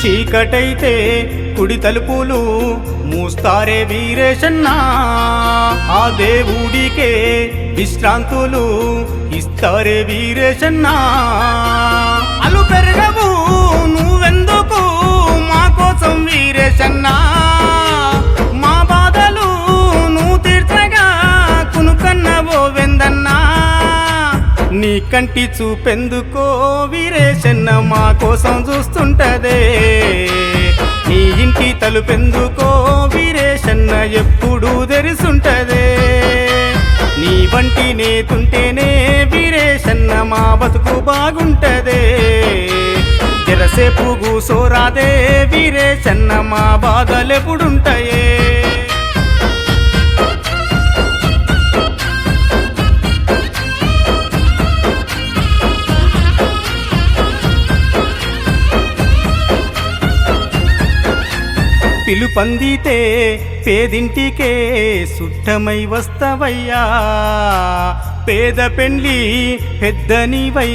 చీకటైతే కుడి తలుపులు మూస్తారే వీరేశన్నా, ఆ దేవుడికే విశ్రాంతులు ఇస్తారే వీరేశన్నా. అలు పెరగవు నువ్వెందుకు మా కోసం వీరేశన్నా, మా బాధలు నువ్వు తీర్చగా కునుకన్నవో వెందన్నా. నీ కంటి చూపెందుకో వీరేశన్న మా కోసం చూస్తుంటదే, నీ ఇంటి తలుపెందుకో వీరేశన్న ఎప్పుడు తెరిసుంటదే. నీ వంటి నేతుంటేనే వీరేశన్న మా బతుకు బాగుంటదే. జరసేపు కూసోరాదే వీరేశన్న మా బాధలెప్పుడుంటాయే. పిలుపందితే పేదింటికే సుట్టమై వస్తవయ్యా, పేద పెండ్లి పెద్దనివై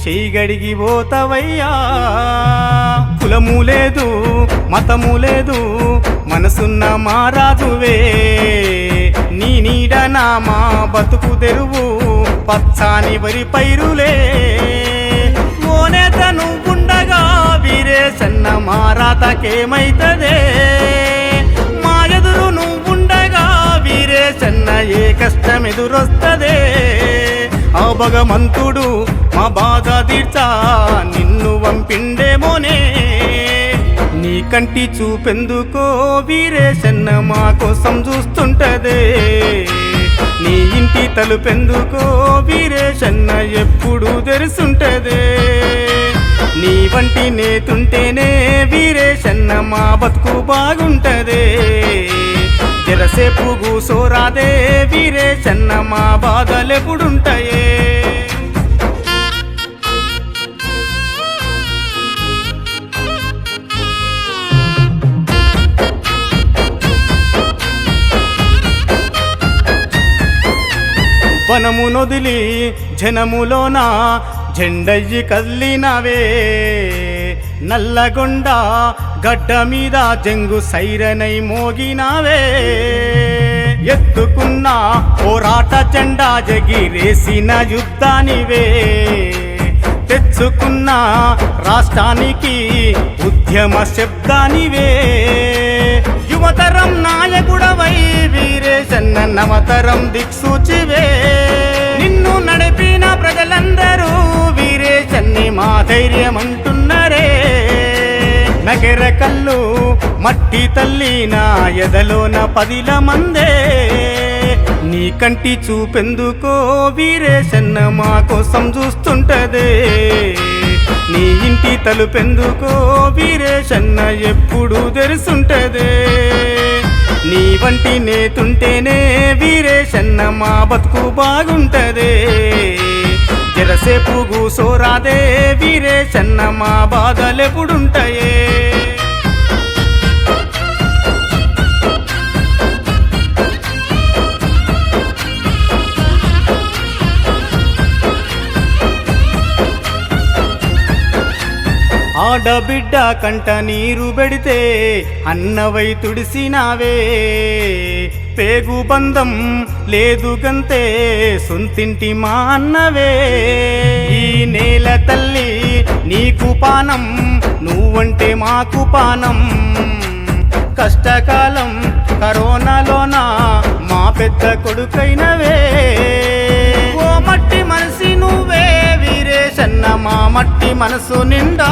చేయగడిగి పోతవయ్యా. కులము లేదు మతము లేదు మనసున్న మారాజువే, నీ నీడనా మా బతుకు తెరువు పచ్చాని వరి పైరులే. ఓ నేత నువ్వుండగా వీరేశన్న మా రాతకేమైతదే, మా ఎదురు నువ్వుండగా వీరేశన్న ఏ కష్టం ఎదురొస్తదే. ఆ భగవంతుడు మా బాధ తీర్చా నిన్ను వంపిండేమోనే, నీ కంటి చూపెందుకో వీరేశన్న మా కోసం చూస్తుంటదే. నీ ఇంటి తలుపెందుకో వీరేశన్న ఎప్పుడు తెరిసుంటదే. నీ వంటి నేతుంటేనే వీరేశన్న మా బతుకు బాగుంటదే. జరసేపు కూసోరాదే వీరేశన్న మా బాధలెప్పుడుంటాయే. వనము నొదిలి జనములోన జెండయ్యి కదిలినవే, నల్లగొండ గడ్డ మీద జంగు సైరనై మోగినావే. ఎత్తుకున్న పోరాట జెండా జగిరేసిన యుద్ధానివే, తెచ్చుకున్న రాష్ట్రానికి ఉద్యమ శబ్దానివే. యువతరం నాయకుడవై వీరేశన్న నవతరం దిక్సూచివే, నిన్ను నడిపిన ప్రజలందరూ వీరేశన్ని మా ధైర్యమంటున్నరే. నగర కల్లు మట్టి తల్లి నా ఎదలోన 10 మందే, నీ కంటి చూపెందుకో వీరేశన్న మా కోసం చూస్తుంటదే. నీ ఇంటి తలుపెందుకో వీరేశన్న ఎప్పుడు తెరిసుంటదే. నీ వంటి నేతుంటేనే వీరేశన్న మా బతుకు బాగుంటదే. జరసేపు కూసోరాదే వీరేశన్న మా బాధలెప్పుడుంటాయే. ఆడబిడ్డ కంట నీరు పెడితే అన్నవై తుడిసినావే, పేగు బంధం లేదు గంతే సొంతింటి మా అన్నవే. ఈ నేల తల్లి నీకు పానం, నువ్వంటే మాకు పానం. కష్టకాలం కరోనాలోన మా పెద్ద కొడుకైనవే. ఓ మట్టి మనసి నువ్వే వీరేశన్న మా మట్టి మనసు నిండా,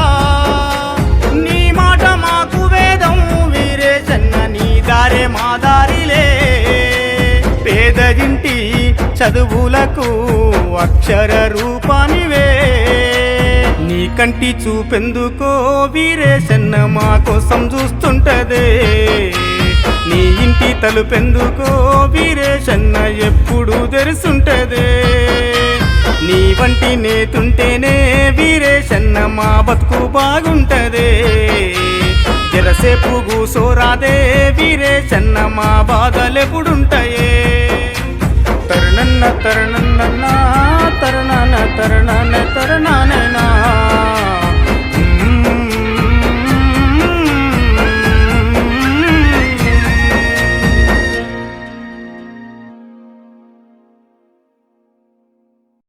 నీ మాట మాకు వేదం వీరేశన్న నీ దారే మా దారిలే. పేద ఇంటి చదువులకు అక్షర రూపానివే, నీ కంటి చూపెందుకో వీరేశన్న మా కోసం చూస్తుంటదే. నీ ఇంటి తలుపెందుకో వీరేశన్న ఎప్పుడు తెరిసుంటదే. నీ వంటి నేతుంటేనే వీరేశన్న మా బతుకు బాగుంటదే. జరసేపు కూసోరాదే వీరేశన్న మా బాధలెప్పుడుంటాయే. తరుణన్న తరుణన్న తరుణాన తరుణాన తరుణాన